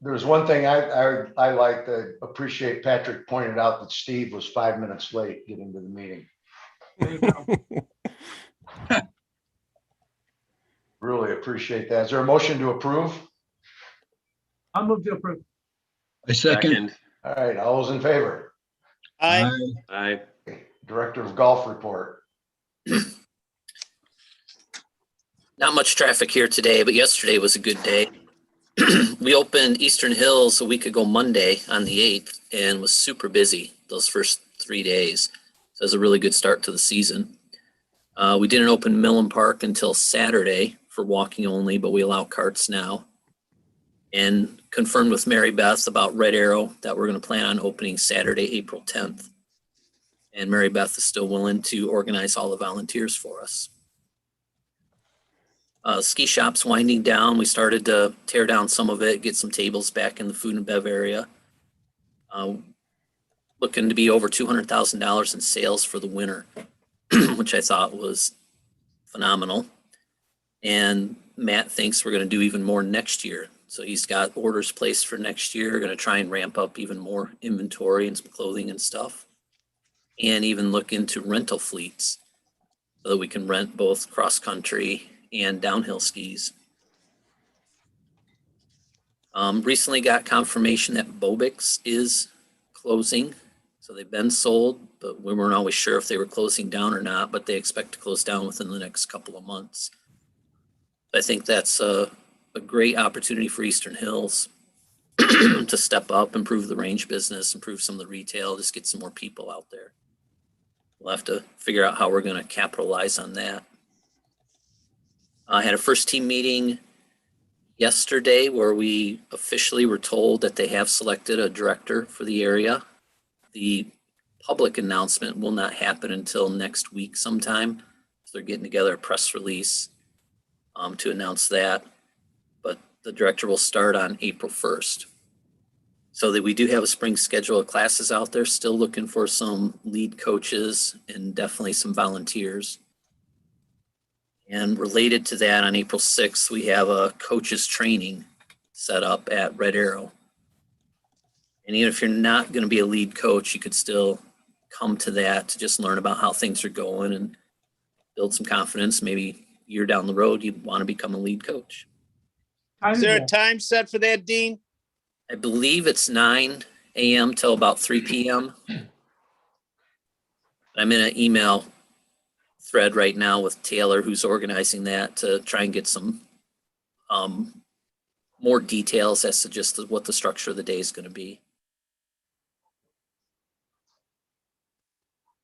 There's one thing I like to appreciate. Patrick pointed out that Steve was 5 minutes late getting to the meeting. There you go. Really appreciate that. Is there a motion to approve? I'll move to approve. I second. All right, all those in favor? Aye. Aye. Director of Golf report. Not much traffic here today, but yesterday was a good day. We opened Eastern Hills a week ago Monday on the 8th and was super busy those first 3 days. So it was a really good start to the season. We didn't open Millen Park until Saturday for walking only, but we allow carts now. And confirmed with Mary Beth about Red Arrow that we're going to plan on opening Saturday, April 10th. And Mary Beth is still willing to organize all the volunteers for us. Ski shop's winding down. We started to tear down some of it, get some tables back in the food and bev area. Looking to be over $200,000 in sales for the winter, which I thought was phenomenal. And Matt thinks we're going to do even more next year. So he's got orders placed for next year. Going to try and ramp up even more inventory and some clothing and stuff. And even look into rental fleets so that we can rent both cross country and downhill skis. Recently got confirmation that Bobix is closing. So they've been sold, but we weren't always sure if they were closing down or not, but they expect to close down within the next couple of months. I think that's a great opportunity for Eastern Hills to step up, improve the range business, improve some of the retail, just get some more people out there. We'll have to figure out how we're going to capitalize on that. I had a first team meeting yesterday where we officially were told that they have selected a director for the area. The public announcement will not happen until next week sometime. So they're getting together a press release to announce that. But the director will start on April 1st. So that we do have a spring schedule of classes out there, still looking for some lead coaches and definitely some volunteers. And related to that, on April 6th, we have a coaches training set up at Red Arrow. And even if you're not going to be a lead coach, you could still come to that to just learn about how things are going and build some confidence. Maybe a year down the road, you'd want to become a lead coach. Is there a time set for that, Dean? I believe it's 9 a.m. till about 3 p.m. I'm in an email thread right now with Taylor, who's organizing that, to try and get some more details as to just what the structure of the day is going to be.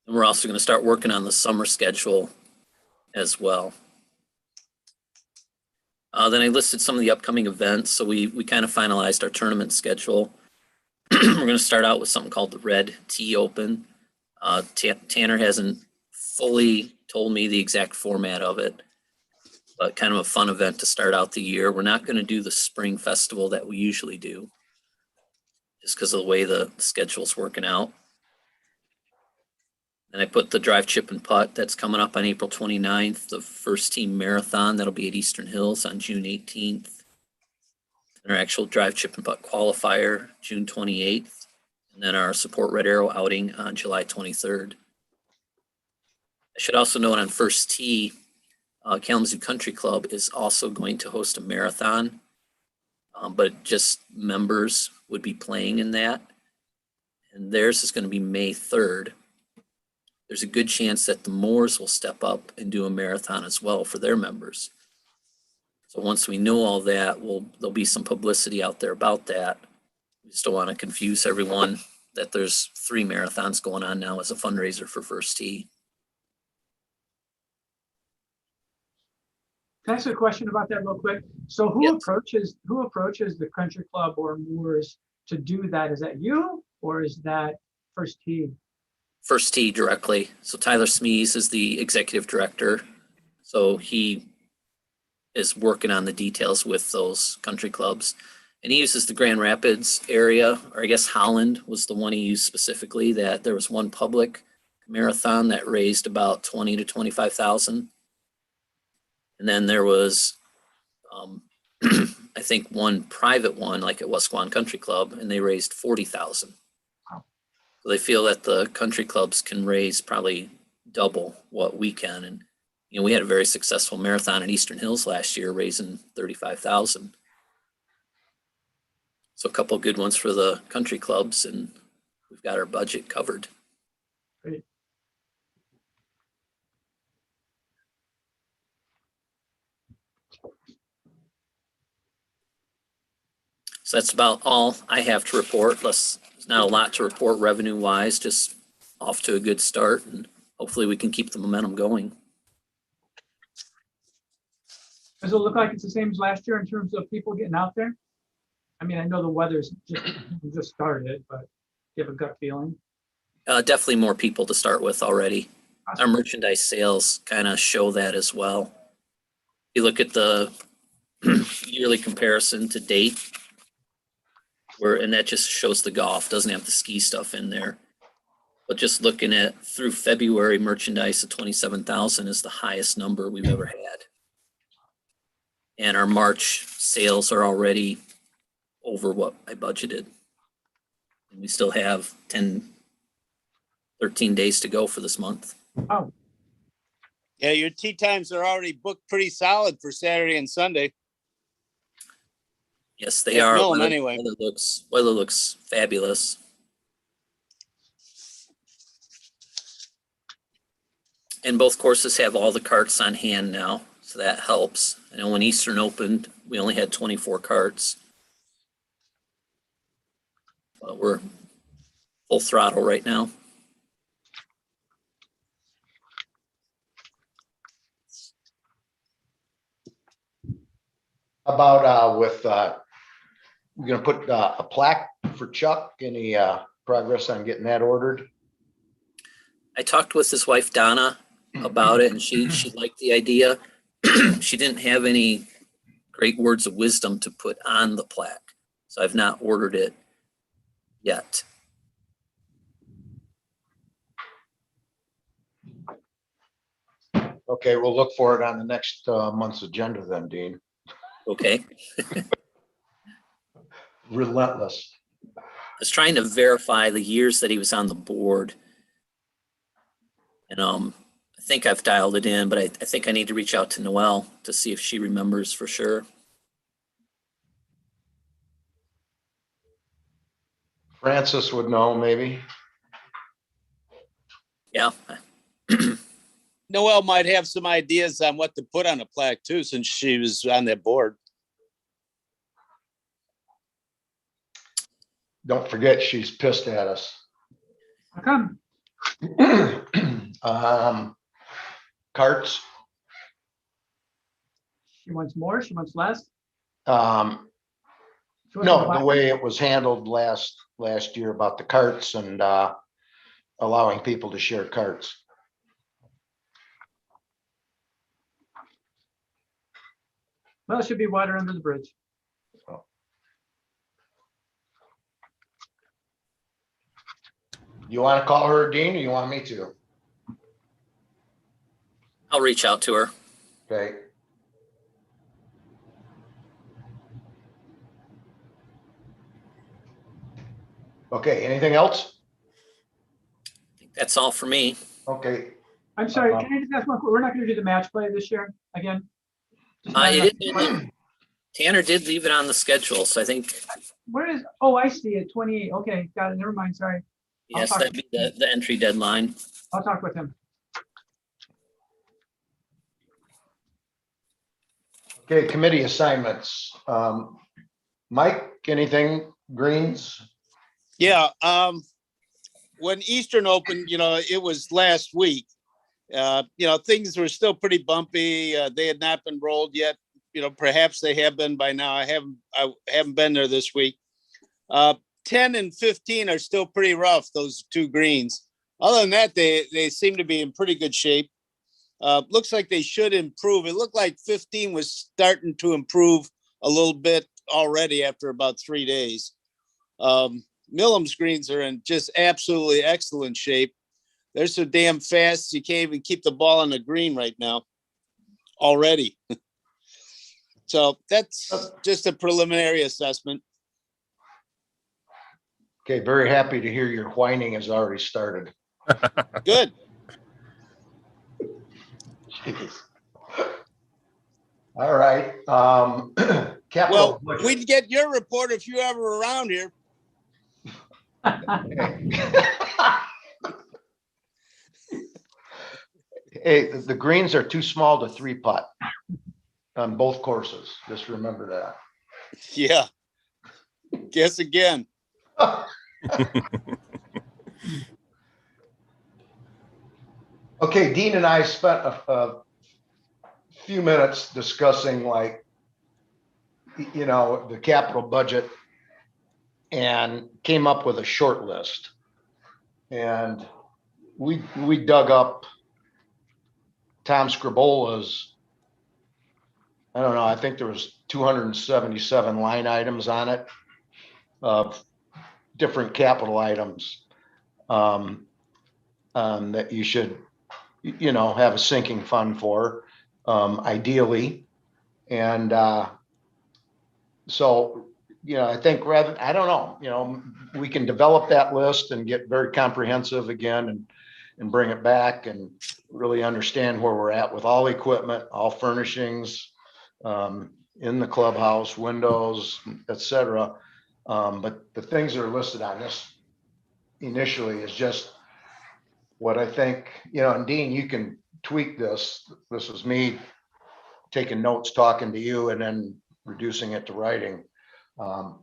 And we're also going to start working on the summer schedule as well. Then I listed some of the upcoming events. So we kind of finalized our tournament schedule. We're going to start out with something called the Red Tea Open. Tanner hasn't fully told me the exact format of it, but kind of a fun event to start out the year. We're not going to do the spring festival that we usually do, just because of the way the schedule's working out. And I put the drive, chip, and putt that's coming up on April 29th, the first team marathon that'll be at Eastern Hills on June 18th, and our actual drive, chip, and putt qualifier June 28th, and then our Support Red Arrow outing on July 23rd. I should also note on first tee, Kalamazoo Country Club is also going to host a marathon, but just members would be playing in that. And theirs is going to be May 3rd. There's a good chance that the Moors will step up and do a marathon as well for their members. So once we know all that, there'll be some publicity out there about that. We just don't want to confuse everyone that there's 3 marathons going on now as a fundraiser for first tee. Can I ask a question about that real quick? So who Yes. approaches the country club or Moors to do that? Is that you or is that first tee? First tee directly. So Tyler Smees is the executive director. So he is working on the details with those country clubs. And he uses the Grand Rapids area, or I guess Holland was the one he used specifically, that there was one public marathon that raised about 20 to 25,000. And then there was I think, one private one, like at Wesquan Country Club, and they raised 40,000. So they feel that the country clubs can raise probably double what we can. And, you know, we had a very successful marathon in Eastern Hills last year, raising 35,000. So a couple of good ones for the country clubs, and we've got our budget covered. Great. So that's about all I have to report. There's not a lot to report revenue wise, just off to a good start, and hopefully we can keep the momentum going. Does it look like it's the same as last year in terms of people getting out there? I mean, I know the weather's just started, but do you have a gut feeling? Definitely more people to start with already. Our merchandise sales kind of show that as well. You look at the yearly comparison to date, and that just shows the golf, doesn't have the ski stuff in there. But just looking at through February, merchandise of 27,000 is the highest number we've ever had. And our March sales are already over what I budgeted. And we still have 13 days to go for this month. Oh, Yeah, your tee times are already booked pretty solid for Saturday and Sunday. Yes, they At are. Millen, anyway. Weather looks fabulous. And both courses have all the carts on hand now, so that helps. I know when Eastern opened, we only had 24 carts. But we're full throttle right now. About we're gonna put a plaque for Chuck. Any progress on getting that ordered? I talked with his wife Donna about it, and she liked the idea. She didn't have any great words of wisdom to put on the plaque, so I've not ordered it yet. Okay, we'll look for it on the next month's agenda then, Dean. Okay. Relentless. I was trying to verify the years that he was on the board. And I think I've dialed it in, but I think I need to reach out to Noelle to see if she remembers for sure. Francis would know, maybe. Yeah. Noelle might have some ideas on what to put on a plaque too, since she was on that board. Don't forget, she's pissed at us. how come? Carts. She wants more, she wants less? She wants No, more the way it was handled last year about the carts and allowing people to share carts. Well, it should be water under the bridge. You want to call her, Dean, or you want me to? I'll reach out to her. Okay. Okay, anything else? I think that's all for me. Okay, I'm sorry, can I just ask one, we're not gonna do the match play this year again? Just not It enough- did- Tanner did leave it on the schedule, so I think, Where is, oh, I see it, 28, okay, got it, never mind, sorry. yes, talk- that'd be the entry deadline. I'll talk with him. okay, committee assignments. Mike, anything, Greens? Yeah, when Eastern opened, it was last week. Things were still pretty bumpy. They had not been rolled yet. Perhaps they have been by now. I haven't been there this week. 10 and 15 are still pretty rough, those two greens. Other than that, they seem to be in pretty good shape. Looks like they should improve. It looked like 15 was starting to improve a little bit already after about 3 days. Millam's greens are in just absolutely excellent shape. They're so damn fast, you can't even keep the ball on the green right now already. So that's just a preliminary assessment. Okay, very happy to hear your whining has already started. Good. Jeez. All right, capital. Well, we'd get your report if you ever were around here. Hey, the greens are too small to 3-putt on both courses. Just remember that. Yeah. Guess again. Okay, Dean and I spent a few minutes discussing, like, the capital budget and came up with a short list. And we dug up Tom Scribola's, I don't know, I think there was 277 line items on it of different capital items that you should, have a sinking fund for, ideally. And so, I think I don't know, we can develop that list and get very comprehensive again and bring it back and really understand where we're at with all equipment, all furnishings, in the clubhouse, windows, et cetera. But the things that are listed on this initially is just what I think, and Dean, you can tweak this. This is me taking notes, talking to you, and then reducing it to writing. But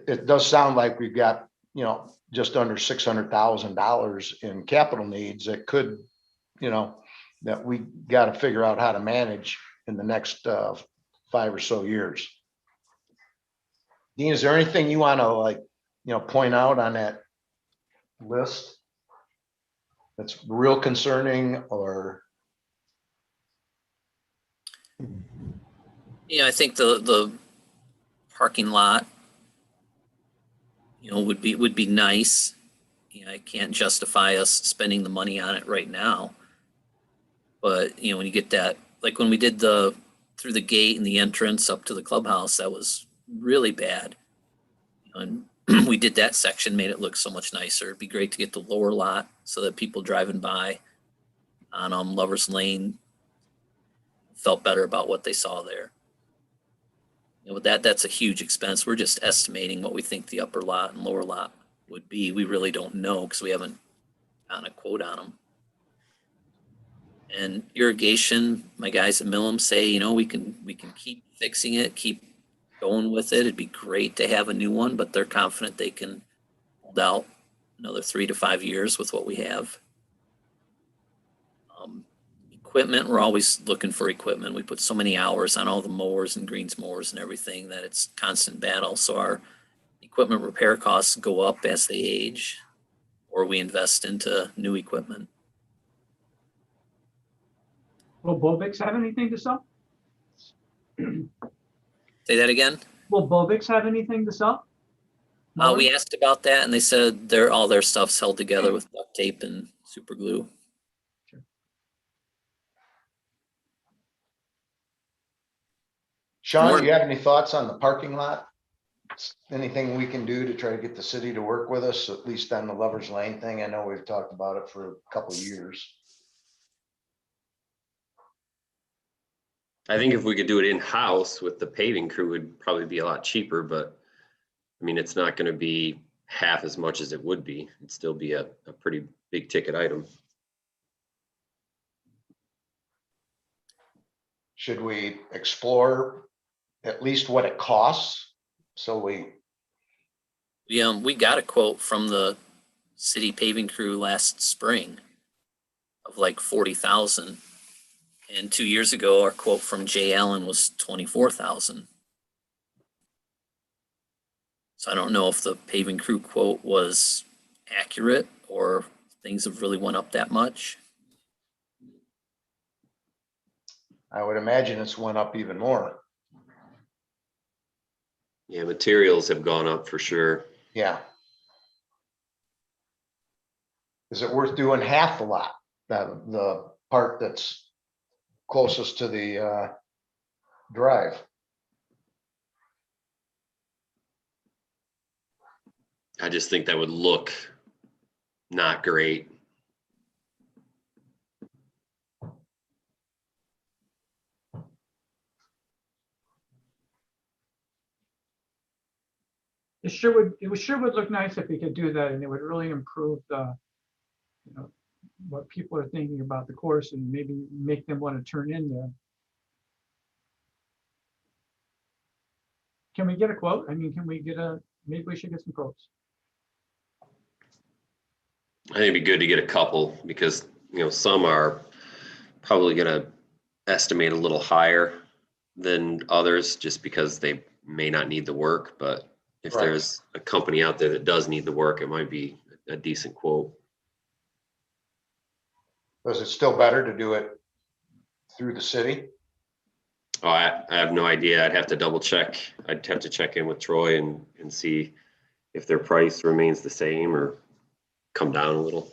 it does sound like we've got, just under $600,000 in capital needs that could, that we got to figure out how to manage in the next 5 or so years. Dean, is there anything you want to point out on that list that's real concerning or? I think the parking lot, would be nice. I can't justify us spending the money on it right now. But, when you get that, like when we did through the gate and the entrance up to the clubhouse, that was really bad. And we did that section, made it look so much nicer. It'd be great to get the lower lot so that people driving by on Lover's Lane felt better about what they saw there. With that's a huge expense. We're just estimating what we think the upper lot and lower lot would be. We really don't know because we haven't gotten a quote on them. And irrigation, my guys at Millam say, we can keep fixing it, keep going with it. It'd be great to have a new one, but they're confident they can hold out another 3 to 5 years with what we have. Equipment, we're always looking for equipment. We put so many hours on all the mowers and greens mowers and everything that it's constant battle. So our equipment repair costs go up as they age, or we invest into new equipment. Will Bovix have anything to sell? Say that again? Will Bovix have anything to sell? We asked about that and they said all their stuff's held together with duct tape and super glue. Sean, do you have any thoughts on the parking lot? Anything we can do to try to get the city to work with us, at least on the Lover's Lane thing? I know we've talked about it for a couple of years. I think if we could do it in-house with the paving crew, would probably be a lot cheaper, but I mean, it's not going to be half as much as it would be. It'd still be a pretty big ticket item. Should we explore at least what it costs? So we got a quote from the city paving crew last spring of like 40,000. And 2 years ago, our quote from Jay Allen was 24,000. So I don't know if the paving crew quote was accurate or things have really went up that much. I would imagine it's went up even more. Yeah, materials have gone up for sure. Yeah. Is it worth doing half the lot? The part that's closest to the drive. I just think that would look not great. It sure would look nice if we could do that, and it would really improve the, you know, what people are thinking about the course and maybe make them want to turn in there. Can we get a quote? I mean, maybe we should get some quotes. I think it'd be good to get a couple because, some are probably going to estimate a little higher than others just because they may not need the work. But if Right. there's a company out there that does need the work, it might be a decent quote. Was it still better to do it through the city? Oh, I have no idea. I'd have to double check. I'd have to check in with Troy and see if their price remains the same or come down a little.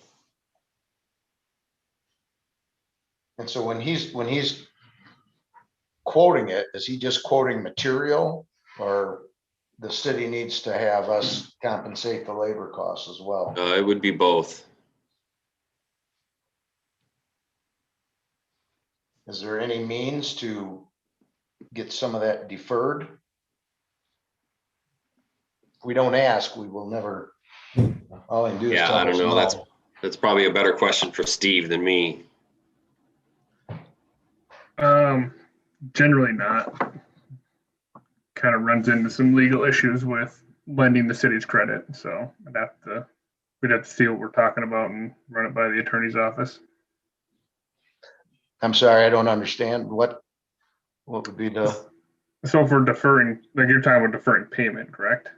And so when he's quoting it, is he just quoting material, or the city needs to have us compensate the labor costs as well? It would be both. Is there any means to get some of that deferred? If we don't ask, we will never, all I can do is Yeah, tell I don't us know. no. That's probably a better question for Steve than me. Generally not. Kind of runs into some legal issues with lending the city's credit. So we'd have to see what we're talking about and run it by the attorney's office. I'm sorry, I don't understand. What would be the, So if we're deferring, like you're talking about deferring payment, correct?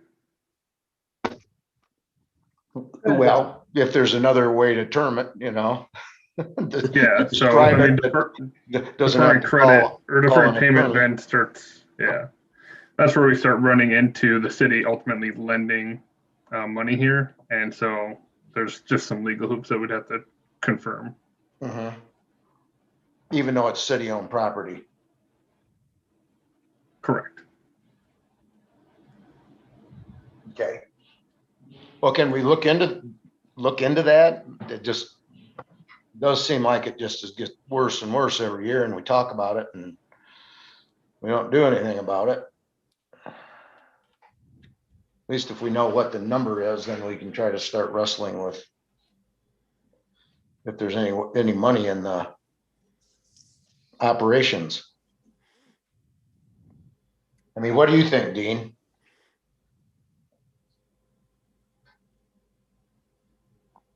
well, if there's another way to term it, Yeah. So Describe I mean, it, but doesn't deferring have to credit call- or call deferring an payment attorney. then starts. Yeah. That's where we start running into the city ultimately lending money here. And so there's just some legal hoops that we'd have to confirm. Mhm. Even though it's city-owned property. Correct. Okay. Well, can we look into that? It just does seem like it just gets worse and worse every year, and we talk about it and we don't do anything about it. At least if we know what the number is, then we can try to start wrestling with if there's any money in the operations. I mean, what do you think, Dean?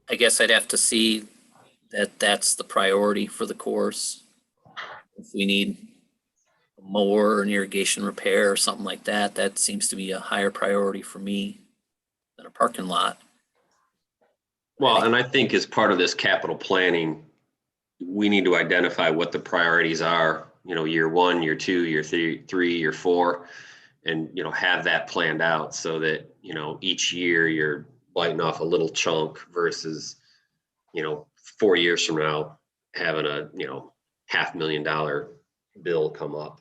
I guess I'd have to see that that's the priority for the course. If we need a mower, an irrigation repair or something like that, that seems to be a higher priority for me than a parking lot. Well, and I think as part of this capital planning, we need to identify what the priorities are, year 1, year 2, year 3, year 4, and, have that planned out so that, each year you're biting off a little chunk versus, 4 years from now, having a, $500,000 bill come up.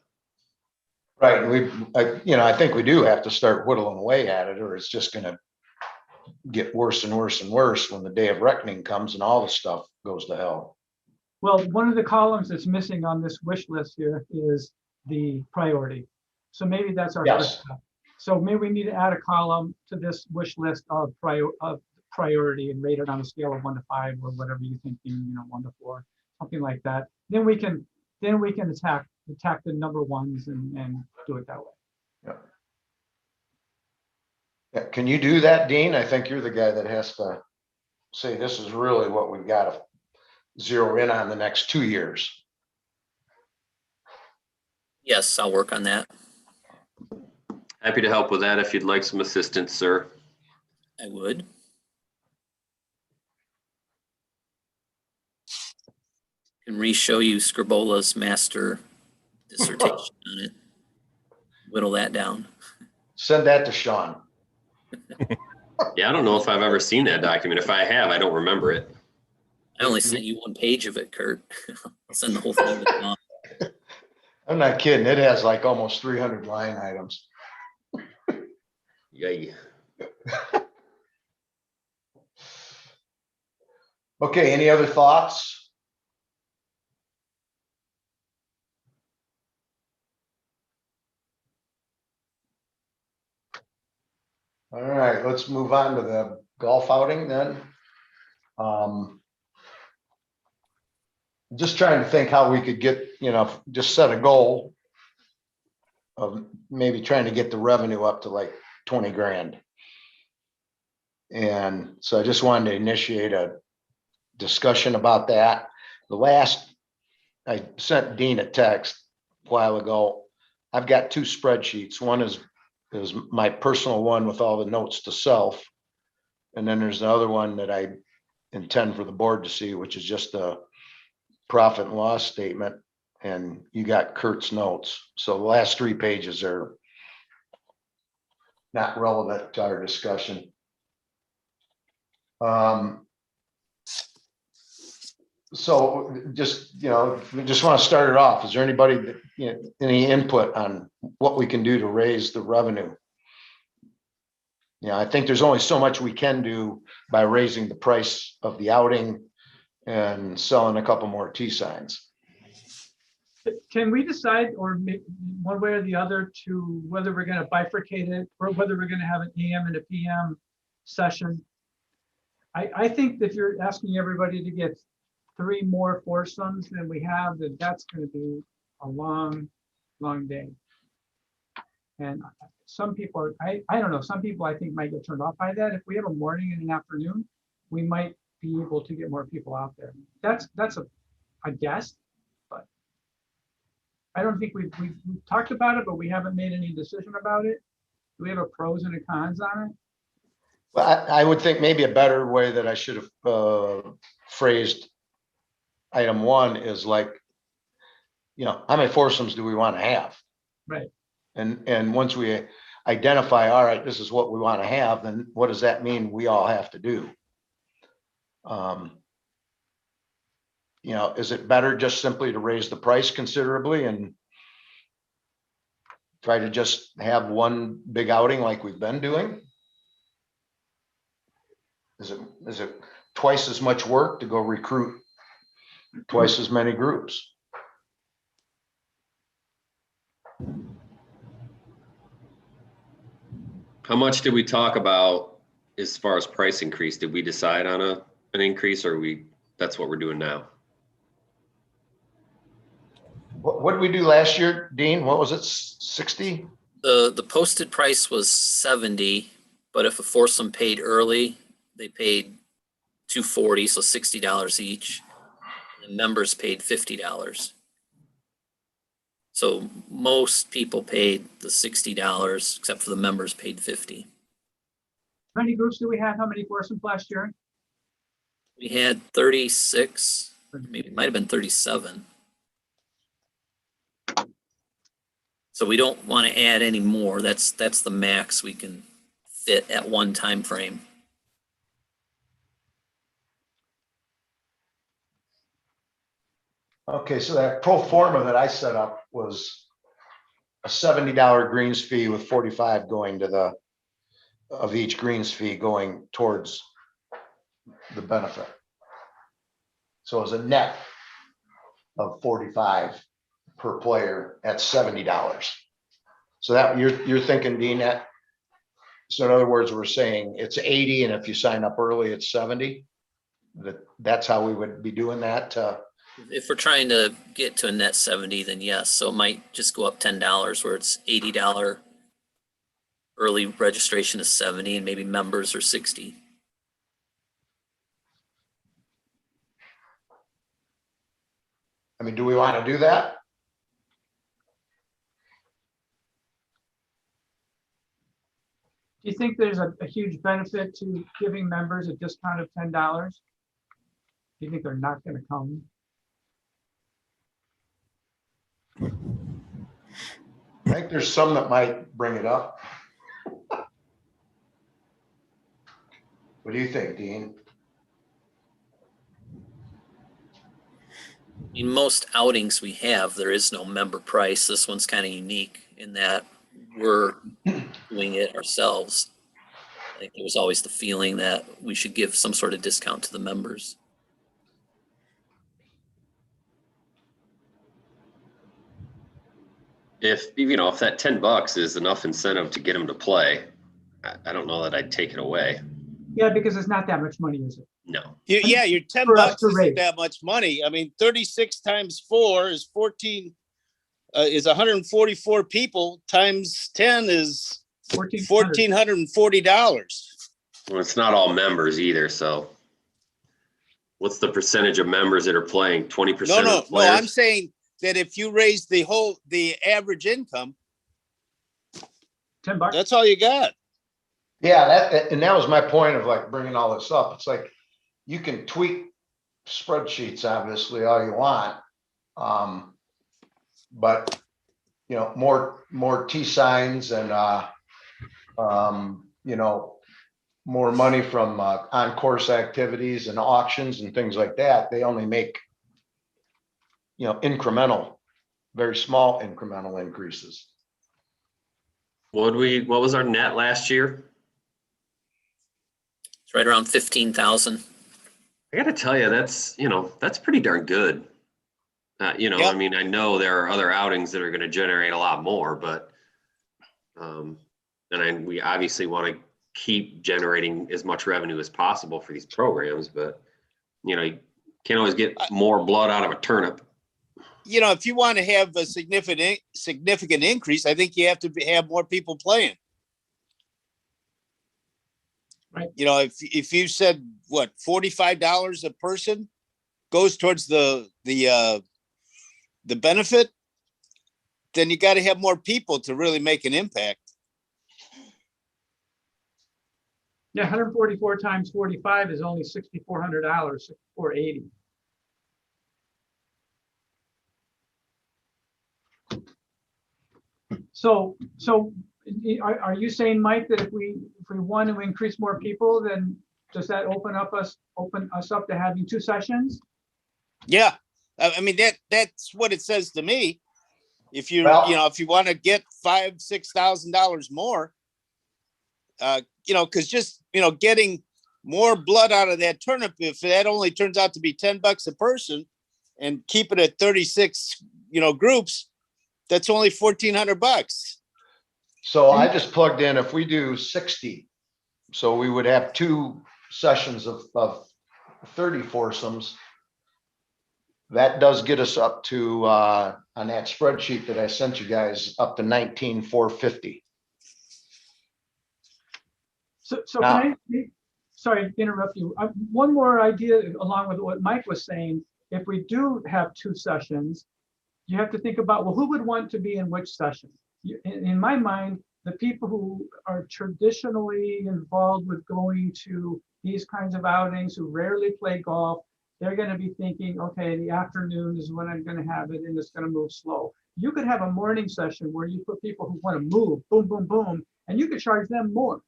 Right, and I think we do have to start whittling away at it, or it's just gonna get worse and worse and worse when the day of reckoning comes and all the stuff goes to hell. Well, one of the columns that's missing on this wish list here is the priority. So maybe that's our Yes. first step. So maybe we need to add a column to this wish list of priority and rate it on a scale of 1 to 5 or whatever you think, 1 to 4, something like that. Then we can attack the number ones and do it that way. Yeah, can you do that, Dean? I think you're the guy that has to say, this is really what we've got to zero in on the next 2 years. Yes, I'll work on that. Happy to help with that if you'd like some assistance, sir. I would. Can re-show you Scribola's master dissertation on it. Whittle that down. Send that to Sean. Yeah, I don't know if I've ever seen that document. If I have, I don't remember it. I only sent you 1 page of it, Kurt. I'll send the whole thing to Tom. I'm not kidding. It has like almost 300 line items. Yeah. Okay, any other thoughts? All right, let's move on to the golf outing then. Just trying to think how we could get, just set a goal of maybe trying to get the revenue up to like 20 grand. And so I just wanted to initiate a discussion about that. I sent Dean a text a while ago. I've got two spreadsheets. One is my personal one with all the notes to self. And then there's the other one that I intend for the board to see, which is just a profit and loss statement. And you got Kurt's notes. So the last 3 pages are not relevant to our discussion. So just, we just want to start it off. Is there anybody that, any input on what we can do to raise the revenue? I think there's only so much we can do by raising the price of the outing and selling a couple more T signs. Can we decide, or one way or the other, to whether we're going to bifurcate it or whether we're going to have an AM and a PM session? I think that if you're asking everybody to get 3 more foursomes than we have, then that's going to be a long, long day. And some people are, I don't know, some people I think might get turned off by that. If we have a morning and an afternoon, we might be able to get more people out there. That's a guess, but I don't think we've talked about it, but we haven't made any decision about it. Do we have a pros and a cons on it? Well, I would think maybe a better way that I should have phrased item 1 is like, how many foursomes do we want to have? Right. And once we identify, all right, this is what we want to have, then what does that mean we all have to do? Is it better just simply to raise the price considerably and try to just have one big outing like we've been doing? Is it twice as much work to go recruit twice as many groups? How much did we talk about as far as price increase? Did we decide on an increase, or that's what we're doing now? What did we do last year, Dean? What was it, 60? The posted price was 70, but if a foursome paid early, they paid $240, so $60 each. And members paid $50. So most people paid the $60, except for the members paid $50. How many groups do we have? How many foursomes last year? We had 36, maybe it might have been 37. So we don't want to add any more. That's the max we can fit at one time frame. Okay, so that pro forma that I set up was a $70 greens fee with 45 going to of each greens fee going towards the benefit. So it was a net of 45 per player at $70. So that you're thinking, Dean, that, so in other words, we're saying it's 80, and if you sign up early, it's 70. That's how we would be doing that. If we're trying to get to a net 70, then yes. So it might just go up $10 where it's $80 early registration is 70 and maybe members are 60. I mean, do we want to do that? Do you think there's a huge benefit to giving members a discount of $10? Do you think they're not going to come? I think there's some that might bring it up. What do you think, Dean? In most outings we have, there is no member price. This one's kind of unique in that we're doing it ourselves. I think there was always the feeling that we should give some sort of discount to the members. If, you know, if that $10 is enough incentive to get them to play, I don't know that I'd take it away. Yeah, because it's not that much money, is it? No. Yeah, your 10 For us bucks to isn't raise. that much money. I mean, 36 times 4 is 14, is 144 people, times 10 is $1,440. Well, it's not all members either, so. What's the percentage of members that are playing? 20% No, of the no, players? I'm saying that if you raise the average income, $10. that's all you got. Yeah, and that was my point of like bringing all this up. It's like, you can tweak spreadsheets, obviously, all you want. But, you know, more T signs and, you know, more money from on-course activities and auctions and things like that. They only make, you know, incremental, very small incremental increases. What was our net last year? It's right around 15,000. I gotta tell you, that's, you know, that's pretty darn good. You know, Yep. I mean, I know there are other outings that are gonna generate a lot more, but we obviously want to keep generating as much revenue as possible for these programs, but you know, you can't always get more blood out of a turnip. You know, if you want to have a significant increase, I think you have to have more people playing. Right. You know, if you said what, $45 a person goes towards the benefit, then you got to have more people to really make an impact. Yeah, 144 times 45 is only $6,400, $6,480. So are you saying, Mike, that if we want to increase more people, then does that open us up to having 2 sessions? Yeah, I mean that's what it says to me. If you Well- you know, if you want to get $5,000-6,000 more, you know, because just, you know, getting more blood out of that turnip, if that only turns out to be $10 a person, and keep it at 36, you know, groups, that's only $1,400. So I just plugged in, if we do 60, so we would have 2 sessions of 30 foursomes. That does get us up to, on that spreadsheet that I sent you guys, up to 19,450. So can I, sorry to interrupt you. One more idea along with what Mike was saying. If we do have 2 sessions, you have to think about, well, who would want to be in which session? In my mind, the people who are traditionally involved with going to these kinds of outings, who rarely play golf, they're going to be thinking, okay, the afternoon is when I'm going to have it, and it's going to move slow. You could have a morning session where you put people who want to move, boom, boom, boom, and you could charge them more.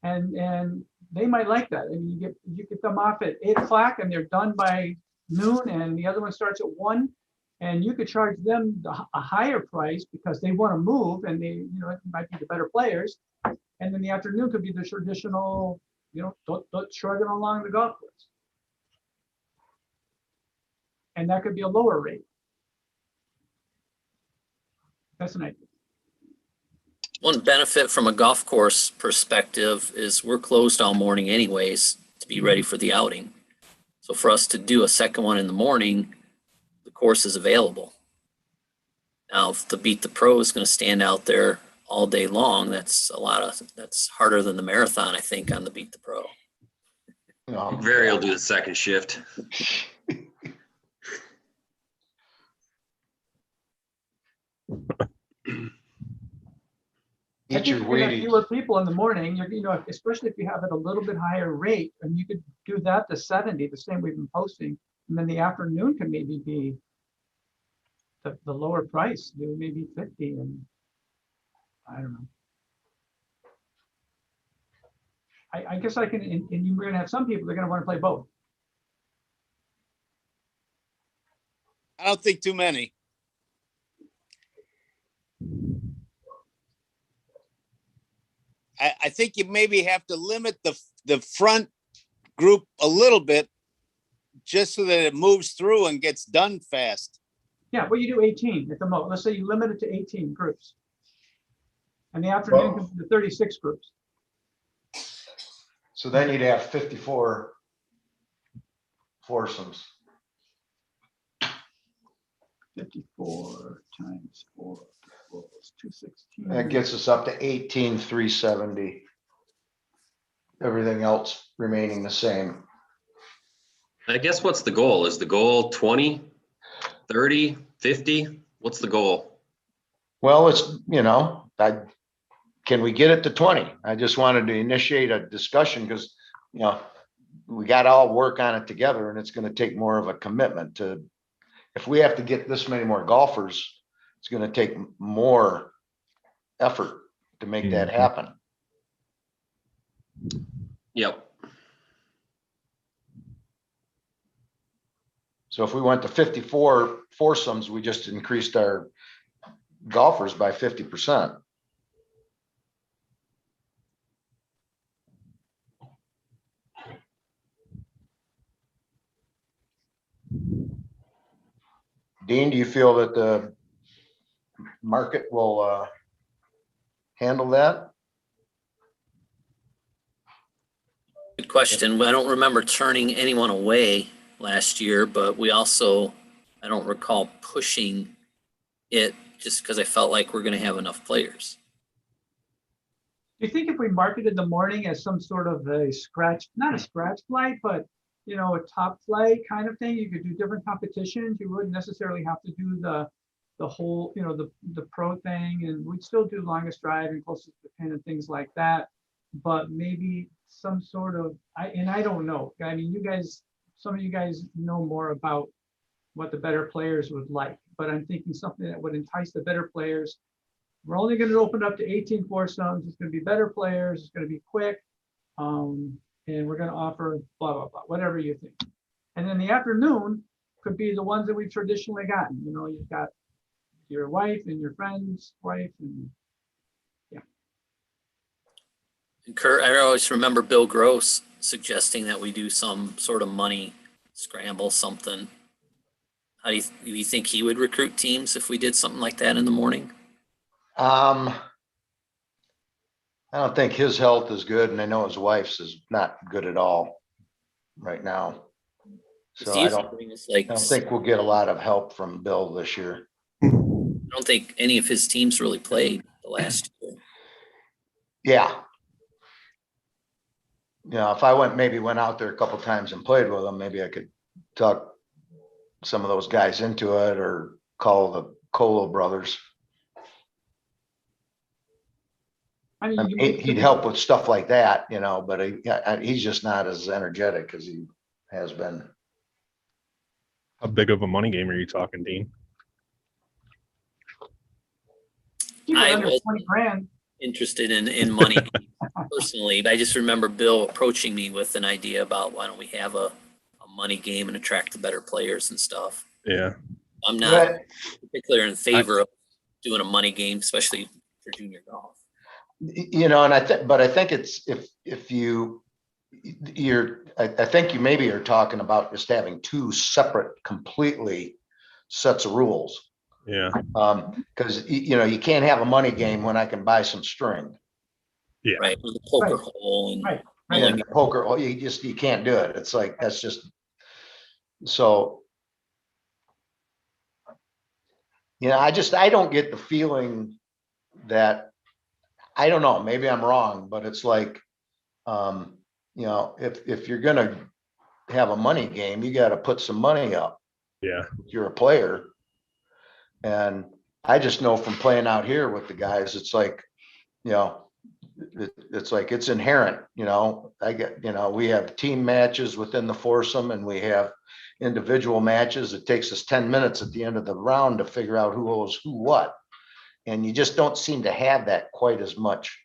And they might like that. And you get them off at 8 o'clock and they're done by noon, and the other one starts at 1. And you could charge them a higher price because they want to move, and they, you know, it might be the better players. And then the afternoon could be the traditional, you know, don't shrugging along the golf course. And that could be a lower rate. That's an idea. One benefit from a golf course perspective is we're closed all morning anyways to be ready for the outing. So for us to do a second one in the morning, the course is available. Now, if the Beat the Pro is going to stand out there all day long, that's harder than the marathon, I think, on the Beat the Pro. Barry will do the second shift. I Eat think your you're gonna have Wheaties. fewer people in the morning, you know, especially if you have it a little bit higher rate, and you could do that to 70, the same we've been posting. And then the afternoon can maybe be the lower price, maybe 50, and I don't know. I guess I can, and you're gonna have some people, they're gonna want to play both. I don't think too many. I think you maybe have to limit the front group a little bit just so that it moves through and gets done fast. Yeah, well, you do 18 at the most. Let's say you limit it to 18 groups. And the afternoon comes to 36 groups. So then you'd have 54 foursomes. 54 times 4 equals 216. That gets us up to 18,370. Everything else remaining the same. I guess what's the goal? Is the goal 20, 30, 50? What's the goal? Well, it's, can we get it to 20? I just wanted to initiate a discussion because, we got to all work on it together and it's going to take more of a commitment to, if we have to get this many more golfers, it's going to take more effort to make that happen. Yep. So if we went to 54 foursomes, we just increased our golfers by 50%. Dean, do you feel that the market will handle that? Good question. I don't remember turning anyone away last year, but we also, I don't recall pushing it just because I felt like we're going to have enough players. Do you think if we marketed the morning as some sort of a scratch, not a scratch flight, but a top flight kind of thing, you could do different competitions. You wouldn't necessarily have to do the whole, the pro thing, and we'd still do longest drive and closest to pin and things like that. But maybe some sort of, I don't know. I mean, some of you guys know more about what the better players would like, but I'm thinking something that would entice the better players. We're only going to open up to 18 foursomes. It's going to be better players. It's going to be quick. And we're going to offer blah, blah, blah, whatever you think. And then the afternoon could be the ones that we've traditionally gotten. You've got your wife and your friend's wife. And And Kurt, I always remember Bill Gross suggesting that we do some sort of money scramble, something. How do you think he would recruit teams if we did something like that in the morning? I don't think his health is good, and I know his wife's is not good at all right now. So I don't think we'll get a lot of help from Bill this year. I don't think any of his teams really played the last year. Yeah. If I went out there a couple times and played with them, maybe I could talk some of those guys into it or call the Colo brothers. I mean, He'd help with stuff like that, but he's just not as energetic as he has been. How big of a money game are you talking, Dean? I was 20 grand. interested in money personally, but I just remember Bill approaching me with an idea about why don't we have a money game and attract the better players and stuff. Yeah. I'm not particularly in favor of doing a money game, especially for junior golf. And I think it's if I think you maybe are talking about just having two separate completely sets of rules. Yeah. Because you can't have a money game when I can buy some string. Yeah. Right. With the poker hole and Right. And the poker, you can't do it. It's like, that's just, so. I don't get the feeling that, I don't know, maybe I'm wrong, but it's like, if you're gonna have a money game, you got to put some money up. Yeah. If you're a player. And I just know from playing out here with the guys, it's like, it's like, it's inherent, we have team matches within the foursome and we have individual matches. It takes us 10 minutes at the end of the round to figure out who owes who what. And you just don't seem to have that quite as much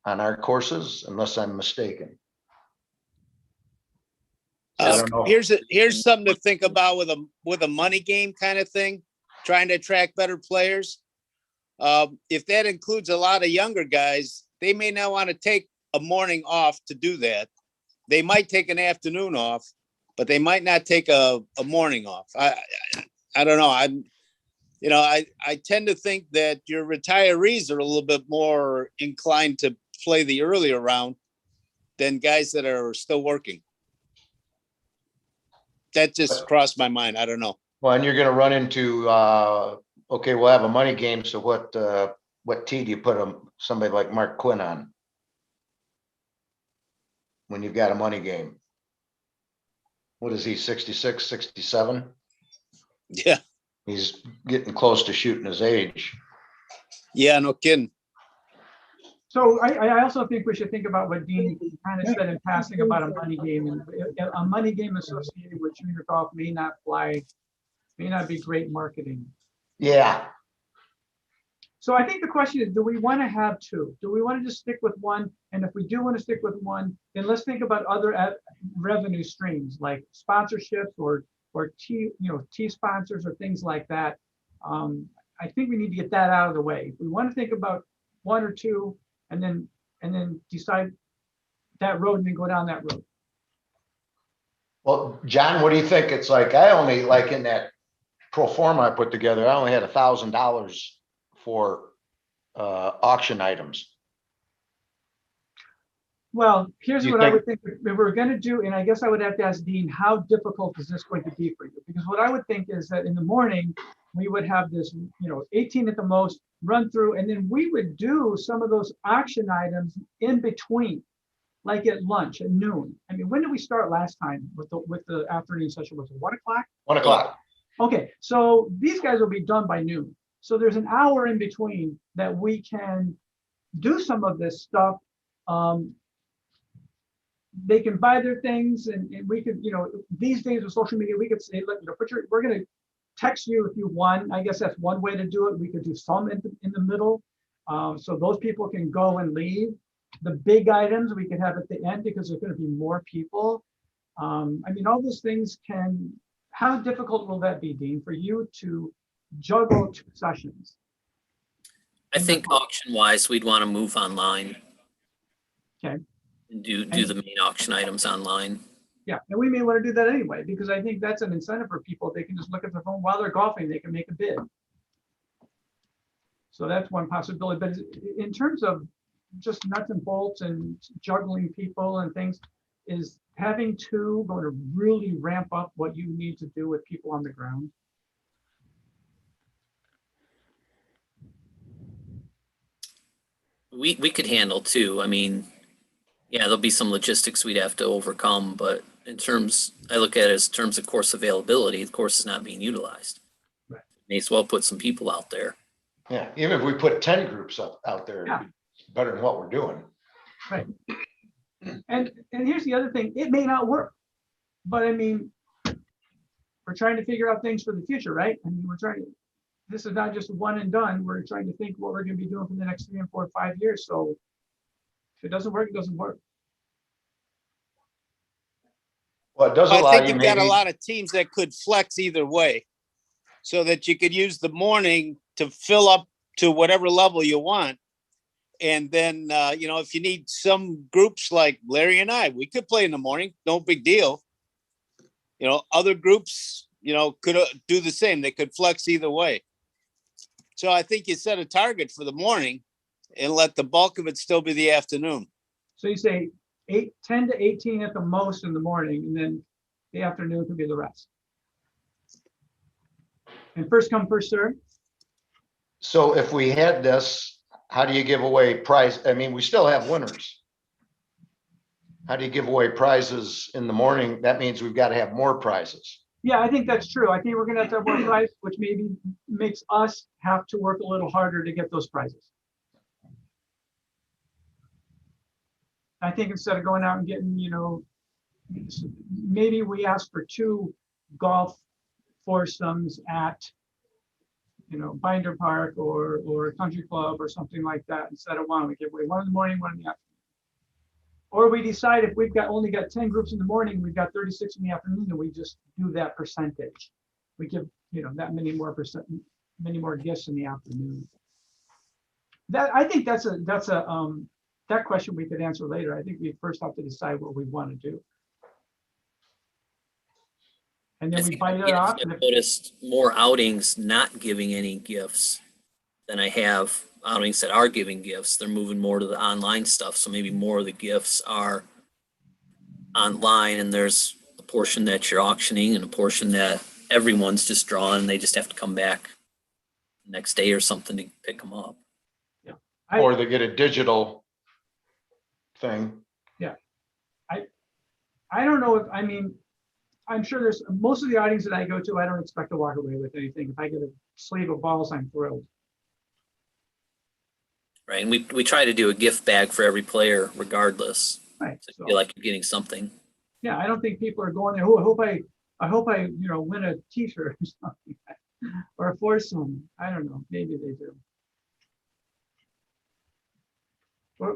on our courses, unless I'm mistaken. I don't know. Here's something to think about with a money game kind of thing, trying to attract better players. If that includes a lot of younger guys, they may not want to take a morning off to do that. They might take an afternoon off, but they might not take a morning off. I don't know. I tend to think that your retirees are a little bit more inclined to play the earlier round than guys that are still working. That just crossed my mind. I don't know. Well, and you're gonna run into, okay, we'll have a money game, so what tee do you put somebody like Mark Quinn on? When you've got a money game? What is he, 66, 67? Yeah. He's getting close to shooting his age. Yeah, no kidding. So I also think we should think about what Dean kind of said in passing about a money game. And a money game associated with junior golf may not fly, may not be great marketing. Yeah, So I think the question is, do we want to have two? Do we want to just stick with one? And if we do want to stick with one, then let's think about other revenue streams like sponsorships or T sponsors or things like that. I think we need to get that out of the way. If we want to think about one or two, and then decide that road and then go down that road. well, John, what do you think? It's like, I only, like in that pro forma I put together, I only had $1,000 for auction items. Well, here's You what I think- would think if we're going to do, and I guess I would have to ask Dean, how difficult is this going to be for you? Because what I would think is that in the morning, we would have this, 18 at the most, run through, and then we would do some of those auction items in between, like at lunch at noon. I mean, when did we start last time with the afternoon session? Was it 1 o'clock? 1 o'clock. Okay, so these guys will be done by noon. So there's an hour in between that we can do some of this stuff. They can buy their things, and we could, these days with social media, we could say, look, we're going to text you if you won. I guess that's one way to do it. We could do some in the middle, so those people can go and leave. The big items we could have at the end because there's going to be more people. I mean, all those things can. How difficult will that be, Dean, for you to juggle two sessions? I think auction wise, we'd want to move online. Okay. And do the main auction items online. Yeah, and we may want to do that anyway, because I think that's an incentive for people. They can just look at their phone while they're golfing, they can make a bid. So that's one possibility. But in terms of just nuts and bolts and juggling people and things, is having two going to really ramp up what you need to do with people on the ground? We could handle two. I mean, yeah, there'll be some logistics we'd have to overcome, but I look at it as terms of course availability, the course is not being utilized. Right. May as well put some people out there. Yeah, even if we put 10 groups out there, Yeah. it's better than what we're doing. Right. And here's the other thing, it may not work, but I mean, we're trying to figure out things for the future, right? I mean, this is not just one and done. We're trying to think what we're going to be doing for the next 3 and 4 or 5 years. So if it doesn't work, it doesn't work. Well, it does I allow think you you've got a maybe, lot of teams that could flex either way, so that you could use the morning to fill up to whatever level you want. And then, if you need some groups like Larry and I, we could play in the morning, no big deal. Other groups, could do the same. They could flex either way. So I think you set a target for the morning and let the bulk of it still be the afternoon. So you say 10 to 18 at the most in the morning, and then the afternoon can be the rest. And first come, first serve. so if we had this, how do you give away prize? I mean, we still have winners. How do you give away prizes in the morning? That means we've got to have more prizes. Yeah, I think that's true. I think we're going to have more prize, which maybe makes us have to work a little harder to get those prizes. I think instead of going out and getting, maybe we ask for 2 golf foursomes at, Binder Park or Country Club or something like that. Instead of one, we give away one in the morning, one in the afternoon. Or we decide if we've only got 10 groups in the morning, we've got 36 in the afternoon, and we just do that percentage. We give, that many more gifts in the afternoon. I think that question we could answer later. I think we first have to decide what we want to do. And then I we think bite it off. I've noticed more outings not giving any gifts than I have outings that are giving gifts. They're moving more to the online stuff. So maybe more of the gifts are online, and there's a portion that you're auctioning and a portion that everyone's just drawing and they just have to come back the next day or something to pick them up. Or they get a digital thing. I don't know I'm sure there's most of the outings that I go to, I don't expect to walk away with anything. If I get a sleeve of balls, I'm thrilled. Right. And we try to do a gift bag for every player regardless. Right. So you feel like you're getting something. Yeah, I don't think people are going there. Oh, I hope I win a t-shirt or something. Or a foursome. I don't know. Maybe they do.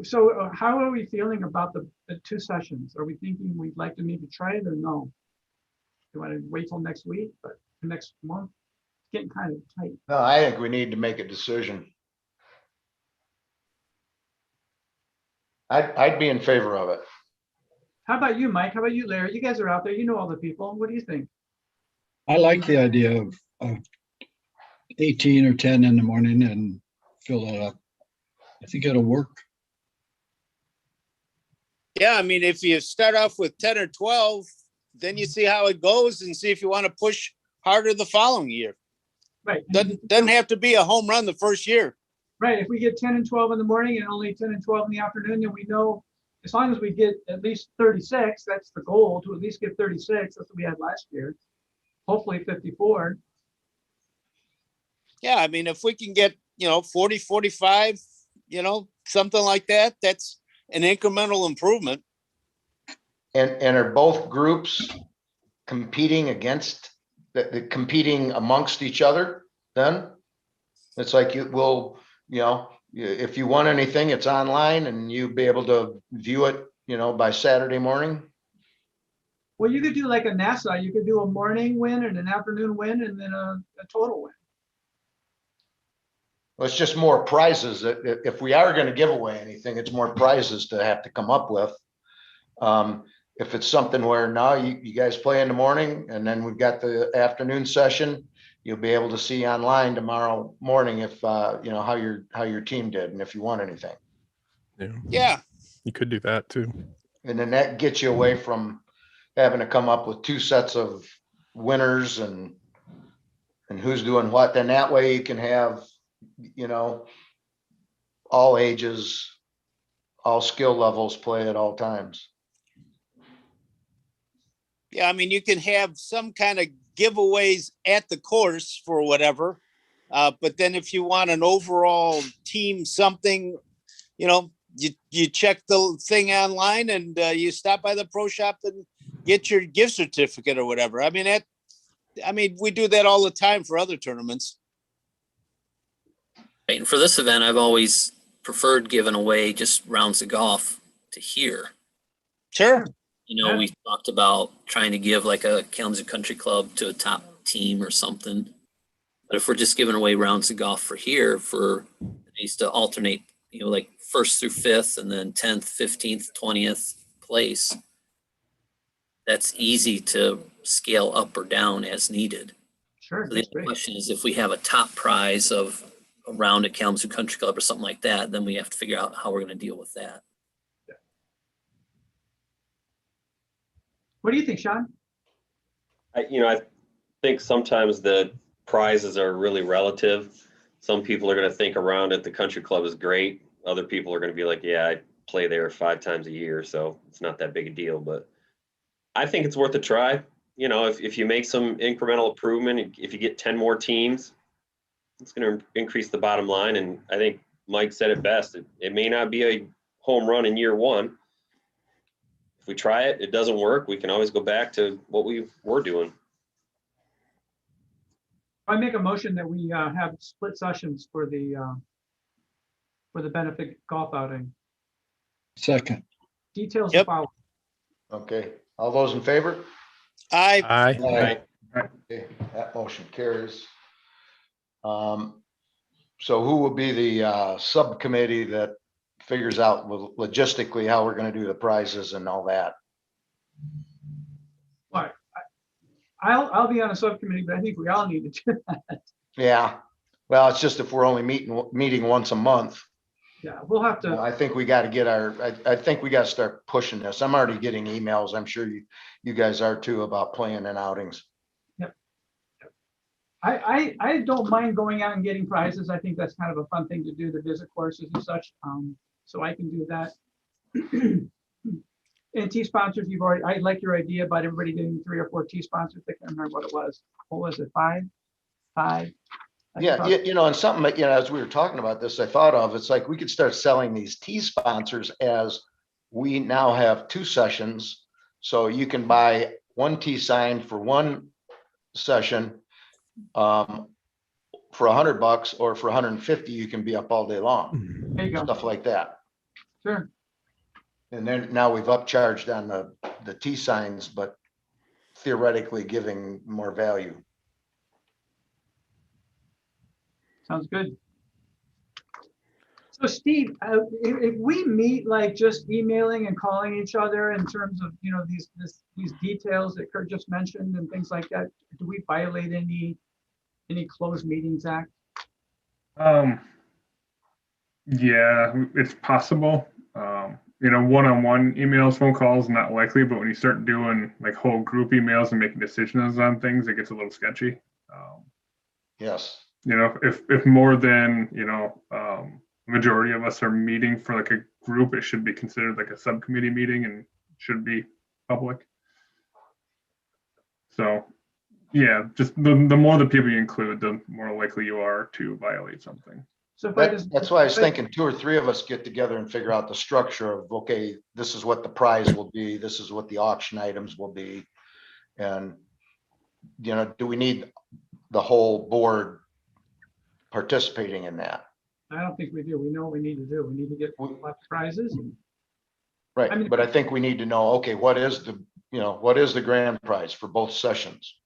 So how are we feeling about the 2 sessions? Are we thinking we'd like to maybe try it or no? Do you want to wait till next week, but next month? It's getting kind of tight. No, I think we need to make a decision. I'd be in favor of it. How about you, Mike? How about you, Larry? You guys are out there. You know all the people. What do you think? I like the idea of 18 or 10 in the morning and fill that up. I think it'll work. Yeah, I mean, if you start off with 10 or 12, then you see how it goes and see if you want to push harder the following year. Right. Doesn't have to be a home run the first year. Right. If we get 10 and 12 in the morning and only 10 and 12 in the afternoon, then we know as long as we get at least 36, that's the goal, to at least get 36. That's what we had last year. Hopefully 54. Yeah, I mean, if we can get, 40, 45, something like that, that's an incremental improvement. And are both groups competing competing amongst each other then? It's like if you want anything, it's online and you'll be able to view it, by Saturday morning. Well, you could do like a NASA. You could do a morning win and an afternoon win and then a total win. Well, it's just more prizes. If we are going to give away anything, it's more prizes to have to come up with. If it's something where now you guys play in the morning and then we've got the afternoon session, you'll be able to see online tomorrow morning if how your team did and if you won anything. Yeah. You could do that too. And then that gets you away from having to come up with 2 sets of winners and who's doing what. Then that way you can have, all ages, all skill levels play at all times. Yeah, I mean, you can have some kind of giveaways at the course for whatever. But then if you want an overall team something, you check the thing online and you stop by the pro shop and get your gift certificate or whatever. I mean, we do that all the time for other tournaments. Right. And for this event, I've always preferred giving away just rounds of golf to here. Sure. We talked about trying to give like a Kalamazoo Country Club to a top team or something. But if we're just giving away rounds of golf for here, for these to alternate, like 1st through 5th and then 10th, 15th, 20th place, that's easy to scale up or down as needed. Sure. So the question is, if we have a top prize of a round at Kalamazoo Country Club or something like that, then we have to figure out how we're going to deal with that. What do you think, Sean? I think sometimes the prizes are really relative. Some people are going to think a round at the country club is great. Other people are going to be like, yeah, I play there 5 times a year, so it's not that big a deal. But I think it's worth a try. If you make some incremental improvement, if you get 10 more teams, it's going to increase the bottom line. And I think Mike said it best. It may not be a home run in year 1. If we try it, it doesn't work, we can always go back to what we were doing. I make a motion that we have split sessions for the benefit golf outing. Second. Details to Yep. follow. Okay, all those in favor? I, Aye. Okay, that motion carries. So who will be the subcommittee that figures out logistically how we're gonna do the prizes and all that? Right. I'll be on a subcommittee, but I think we all need to do that. Yeah, well, it's just if we're only meeting once a month, Yeah, we'll have to. I think we gotta get I think we gotta start pushing this. I'm already getting emails. I'm sure you guys are too about playing and outings. I don't mind going out and getting prizes. I think that's kind of a fun thing to do, to visit courses and such. So I can do that. And tea sponsors, I like your idea about everybody getting 3 or 4 tea sponsors. I can't remember what it was. What was it? 5? Yeah, and something that, as we were talking about this, I thought of, it's like we could start selling these tea sponsors as we now have 2 sessions. So you can buy 1 tea sign for 1 session for $100, or for 150, you can be up all day long, There you go. stuff like that. Sure. And then now we've upcharged on the T signs, but theoretically giving more value. Sounds good. So Steve, if we meet like just emailing and calling each other in terms of, these details that Kurt just mentioned and things like that, do we violate any closed meetings act? Yeah, it's possible. One-on-one emails, phone calls, not likely, but when you start doing like whole group emails and making decisions on things, it gets a little sketchy. Yes. If more than, majority of us are meeting for like a group, it should be considered like a subcommittee meeting and should be public. So, yeah, just the more the people you include, the more likely you are to violate something. So if That's why I was thinking 2 or 3 of us get together and figure out the structure of, okay, this is what the prize will be. This is what the auction items will be. And, do we need the whole board participating in that? I don't think we do. We know what we need to do. We need to get lots of prizes. Right, I mean- but I think we need to know, okay, what is the grand prize for both sessions?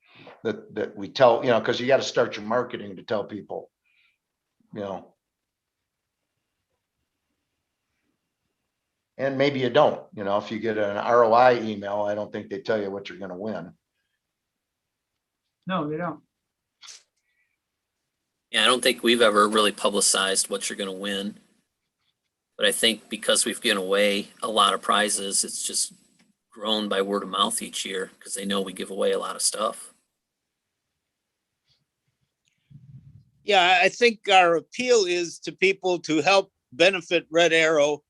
That we tell, because you got to start your marketing to tell people, And maybe you don't, if you get an ROI email, I don't think they tell you what you're gonna win. No, they don't. Yeah, I don't think we've ever really publicized what you're gonna win. But I think because we've given away a lot of prizes, it's just grown by word of mouth each year because they know we give away a lot of stuff. yeah, I think our appeal is to people to help benefit Red Arrow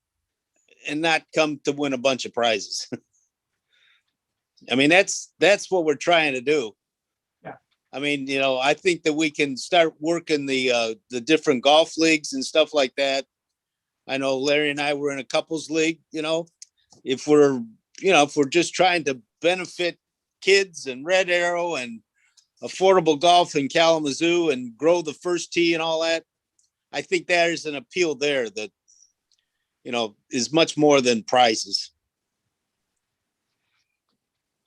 and not come to win a bunch of prizes. I mean, that's what we're trying to do. Yeah. I mean, I think that we can start working the different golf leagues and stuff like that. I know Larry and I were in a couples league, if we're just trying to benefit kids and Red Arrow and affordable golf in Kalamazoo and grow the first tee and all that, I think there's an appeal there that, is much more than prizes.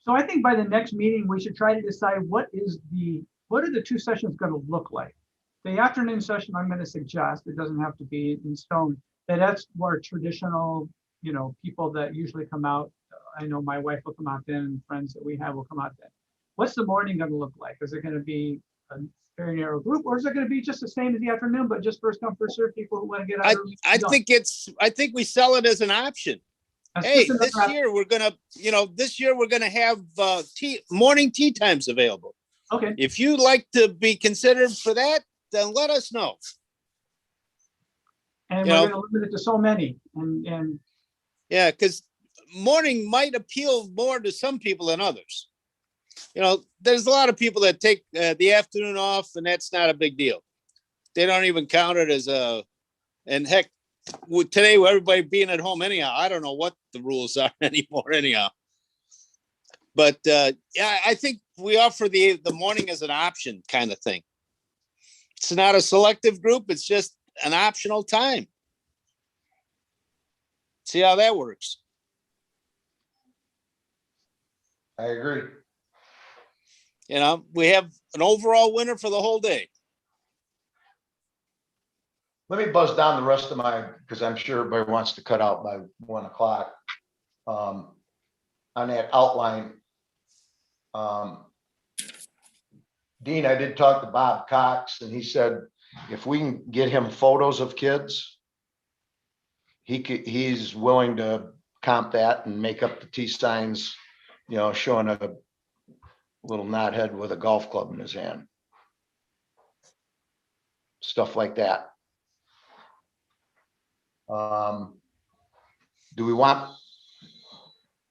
So I think by the next meeting, we should try to decide what are the 2 sessions going to look like. The afternoon session, I'm going to suggest, it doesn't have to be in stone, that's more traditional, people that usually come out. I know my wife will come out then, and friends that we have will come out then. What's the morning going to look like? Is it going to be a very narrow group, or is it going to be just the same as the afternoon, but just first come, first serve, people who want to get out early? I think we sell it as an option. That's Hey, just this another year we're gonna have morning tea times available. Okay, If you'd like to be considered for that, then let us know. and You we're know- going to limit it to so many, and Yeah, because morning might appeal more to some people than others. There's a lot of people that take the afternoon off, and that's not a big deal. They don't even count it as and heck, with today, with everybody being at home anyhow, I don't know what the rules are anymore anyhow. But yeah, I think we offer the morning as an option kind of thing. It's not a selective group. It's just an optional time. See how that works. I agree. You know, we have an overall winner for the whole day. Let me buzz down the rest of because I'm sure everybody wants to cut out by 1 o'clock. On that outline. Dean, I did talk to Bob Cox and he said, if we can get him photos of kids, he's willing to comp that and make up the T signs, showing a little knothead with a golf club in his hand. Stuff like that. Do we want,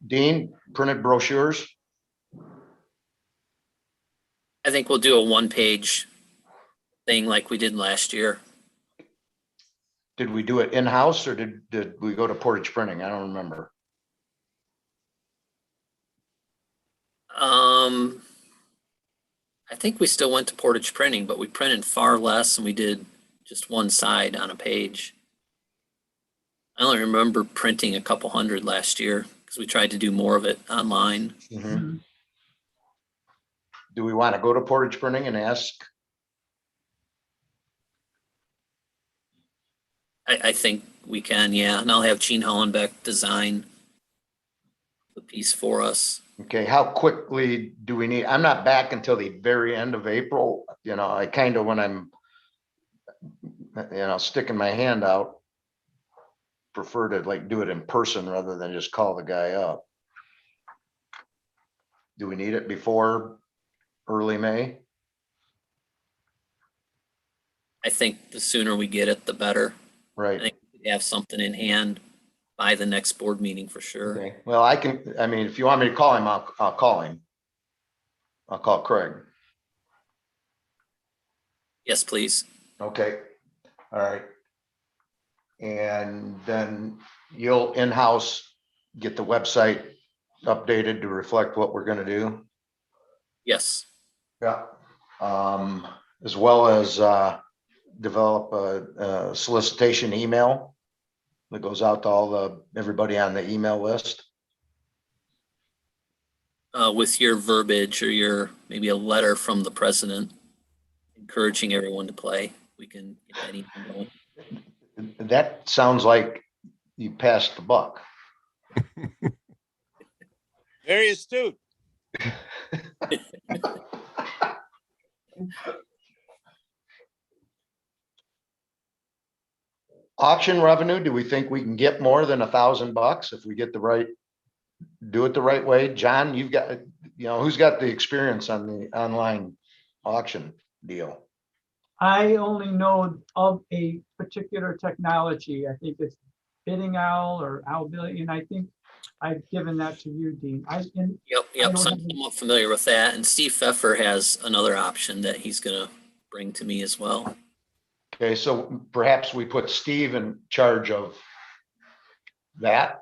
Dean, printed brochures? I think we'll do a 1-page thing like we did last year. Did we do it in-house or did we go to Portage Printing? I don't remember. I think we still went to Portage Printing, but we printed far less and we did just one side on a page. I only remember printing a couple hundred last year because we tried to do more of it online. Mm-hmm. Do we want to go to Portage Printing and ask? I think we can, yeah. And I'll have Gene Hollenbeck design the piece for us. Okay, how quickly do we need? I'm not back until the very end of April. I kind of, when I'm, sticking my hand out, prefer to like do it in person rather than just call the guy up. Do we need it before early May? I think the sooner we get it, the better. Right. I think we have something in hand by the next board meeting for sure. Okay. Well, if you want me to call him, I'll call him. I'll call Craig. Yes, please. Okay. All right. And then you'll in-house get the website updated to reflect what we're going to do. Yes. Yeah. As well as develop a solicitation email that goes out to everybody on the email list. With your verbiage or maybe a letter from the president encouraging everyone to play, we can get that email going. That sounds like you passed the buck. Very astute. Auction revenue, do we think we can get more than $1,000 if we get do it the right way? John, you've got, who's got the experience on the online auction deal? I only know of a particular technology. I think it's Bidding Owl or Owlbilly, and I think I've given that to you, Dean. Yep. So I'm somewhat familiar with that. And Steve Pfeffer has another option that he's going to bring to me as well. Okay, so perhaps we put Steve in charge of that.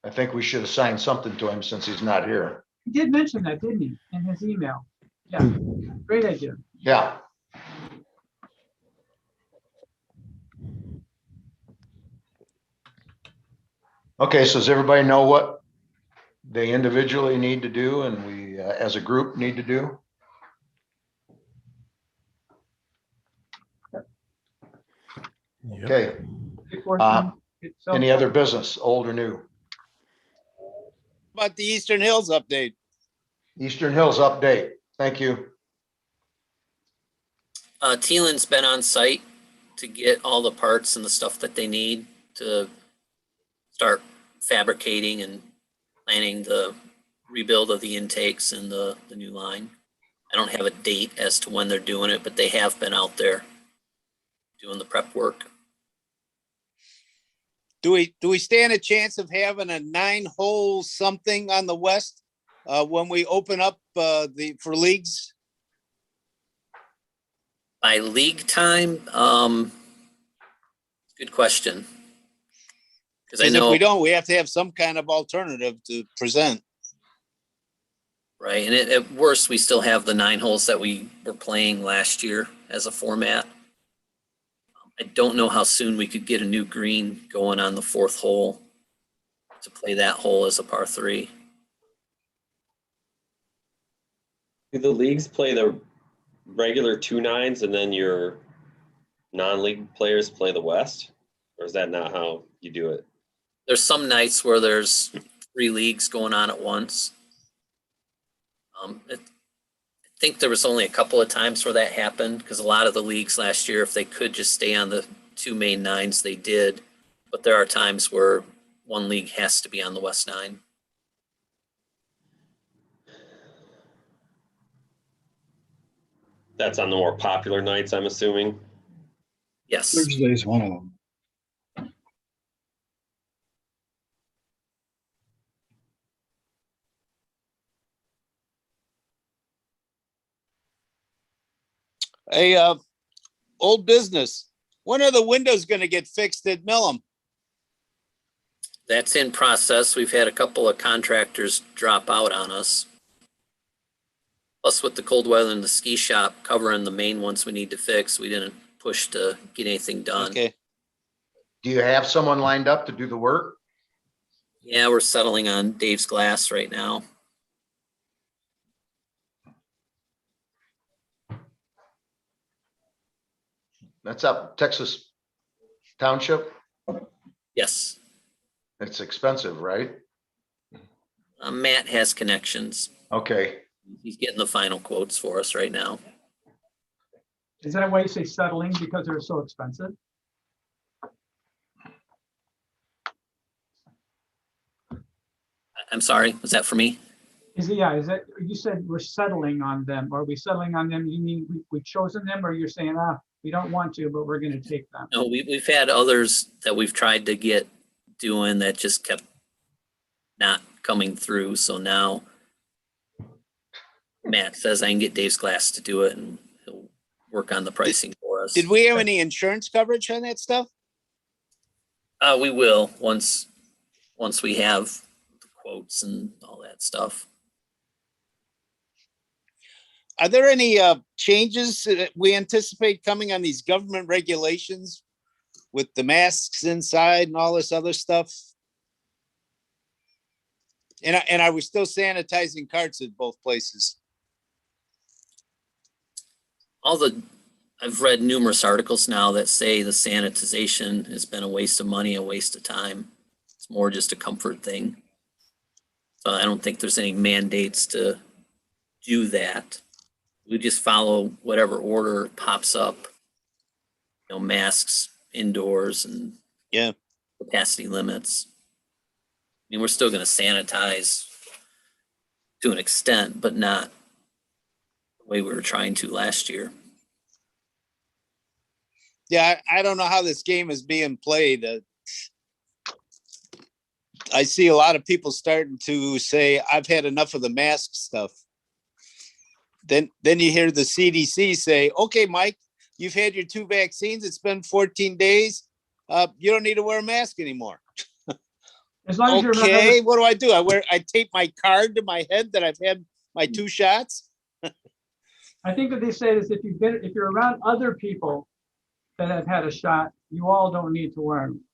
I think we should assign something to him since he's not here. He did mention that, didn't he, in his email? Yeah, great idea. Yeah. Okay, so does everybody know what they individually need to do and we as a group need to do? Yep. Okay, any other business, old or new? About the Eastern Hills update. Eastern Hills update. Thank you. Teelan's been on site to get all the parts and the stuff that they need to start fabricating and planning the rebuild of the intakes and the new line. I don't have a date as to when they're doing it, but they have been out there doing the prep work. Do we stand a chance of having a 9-hole something on the west when we open up for leagues? By league time, good question. Because I know if we don't, we have to have some kind of alternative to present. Right, and at worst, we still have the 9 holes that we were playing last year as a format. I don't know how soon we could get a new green going on the 4th hole to play that hole as a par 3. Do the leagues play the regular 2 nines and then your non-league players play the West? Or is that not how you do it? There's some nights where there's 3 leagues going on at once. I think there was only a couple of times where that happened because a lot of the leagues last year, if they could just stay on the 2 main nines, they did. But there are times where one league has to be on the West 9. That's on the more popular nights, I'm assuming. Yes. Thursday's one of them. Hey, old business. When are the windows going to get fixed at Millham? That's in process. We've had a couple of contractors drop out on us. Plus with the cold weather and the ski shop covering the main ones we need to fix, we didn't push to get anything done. Okay. Do you have someone lined up to do the work? Yeah, we're settling on Dave's Glass right now. That's up Texas Township. Yes. It's expensive, right? Matt has connections. Okay. He's getting the final quotes for us right now. Is that why you say settling, because they're so expensive? I'm sorry, was that for me? Is that, you said we're settling on them. Are we settling on them? You mean we've chosen them, or you're saying, we don't want to, but we're gonna take them? No, we've had others that we've tried to get doing that just kept not coming through. So now Matt says I can get Dave's Glass to do it and he'll work on the pricing for us. Did we have any insurance coverage on that stuff? We will once we have the quotes and all that stuff. Are there any changes that we anticipate coming on these government regulations with the masks inside and all this other stuff? And are we still sanitizing carts at both places? I've read numerous articles now that say the sanitization has been a waste of money, a waste of time. It's more just a comfort thing. So I don't think there's any mandates to do that. We just follow whatever order pops up. You know, masks indoors and Yeah. capacity limits. I mean, we're still going to sanitize to an extent, but not the way we were trying to last year. Yeah, I don't know how this game is being played. I see a lot of people starting to say, I've had enough of the mask stuff. Then you hear the CDC say, okay, Mike, you've had your 2 vaccines. It's been 14 days. You don't need to wear a mask anymore. As long as you're around Okay, what do? I tape my card to my head that I've had my 2 shots. I think what they said is if you're around other people that have had a shot, you all don't need to wear them.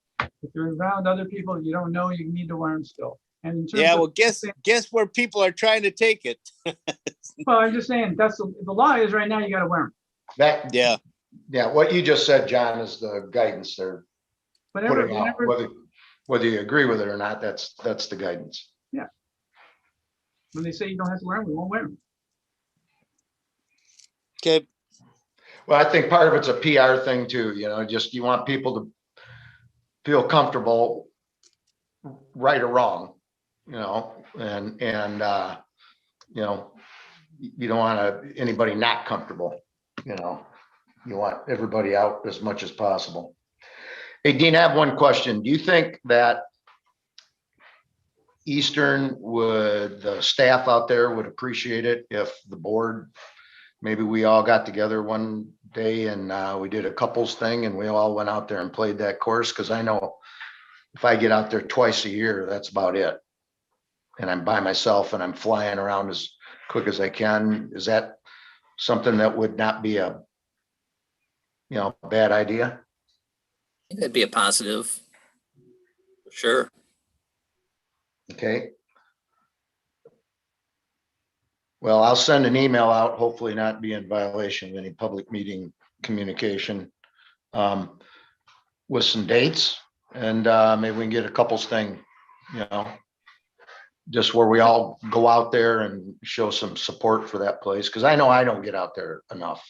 If you're around other people you don't know, you need to wear them still. And in terms Yeah, of, well, guess where people are trying to take it. well, I'm just saying that's the law is right now. You got to wear them. That, Yeah. yeah, what you just said, John, is the guidance they're putting out. Whether you agree with it or not, that's the guidance. When they say you don't have to wear them, we won't wear them. Okay. Well, I think part of it's a PR thing too, just you want people to feel comfortable, right or wrong, and you don't want anybody not comfortable, you want everybody out as much as possible. Hey, Dean, I have one question. Do you think that Eastern the staff out there would appreciate it if the board, maybe we all got together one day and we did a couples thing and we all went out there and played that course? Because I know if I get out there twice a year, that's about it. And I'm by myself and I'm flying around as quick as I can. Is that something that would not be a bad idea? I think that'd be a positive. For sure. Okay. Well, I'll send an email out, hopefully not be in violation of any public meeting communication. With some dates and maybe we can get a couples thing, just where we all go out there and show some support for that place. Cause I know I don't get out there enough.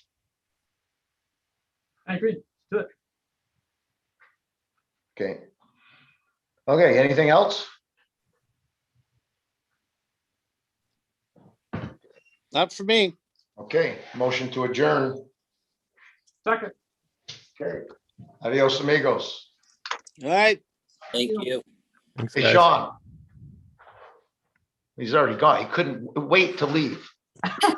I agree. Do it. Okay. Okay, anything else? Not for me. Okay, motion to adjourn. Second. Okay. Adios amigos. All right. Thank you. Thanks, Hey, guys. Sean. He's already gone. He couldn't wait to leave.